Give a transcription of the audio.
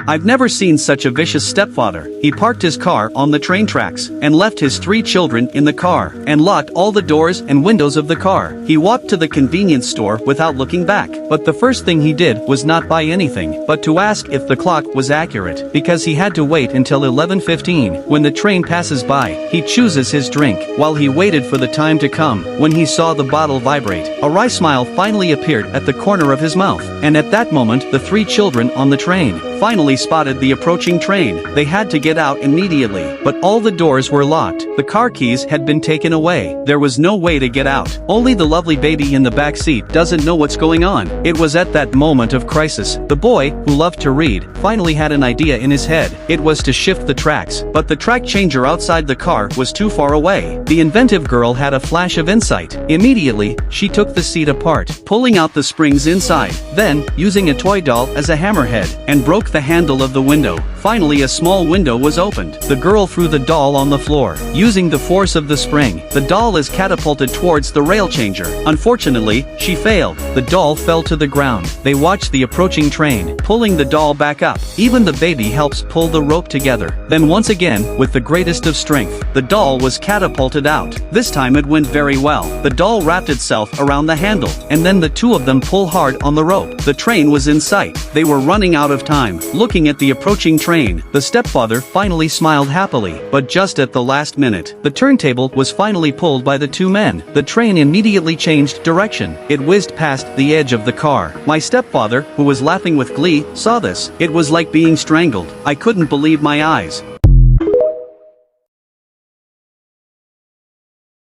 I've never seen such a vicious stepfather. He parked his car on the train tracks and left his 3 children in the car and locked all the doors and windows of the car. He walked to the convenience store without looking back, but the first thing he did was not buy anything, but to ask if the clock was accurate, because he had to wait until 11:15 when the train passes by. He chooses his drink while he waited for the time to come. When he saw the bottle vibrate, a wry smile finally appeared at the corner of his mouth, and at that moment the 3 children on the train finally spotted the approaching train. They had to get out immediately, but all the doors were locked. The car keys had been taken away. There was no way to get out. Only the lovely baby in the back seat doesn't know what's going on. It was at that moment of crisis. The boy, who loved to read, finally had an idea in his head. It was to shift the tracks, but the track changer outside the car was too far away. The inventive girl had a flash of insight. Immediately, she took the seat apart, pulling out the springs inside. Then, using a toy doll as a hammerhead, and broke the handle of the window. Finally, a small window was opened. The girl threw the doll on the floor. Using the force of the spring, the doll is catapulted towards the rail changer. Unfortunately, she failed. The doll fell to the ground. They watched the approaching train, pulling the doll back up. Even the baby helps pull the rope together. Then once again, with the greatest of strength, the doll was catapulted out. This time it went very well. The doll wrapped itself around the handle, and then the 2 of them pull hard on the rope. The train was in sight. They were running out of time. Looking at the approaching train, the stepfather finally smiled happily, but just at the last minute, the turntable was finally pulled by the 2 men. The train immediately changed direction. It whizzed past the edge of the car. My stepfather, who was laughing with glee, saw this. It was like being strangled. I couldn't believe my eyes.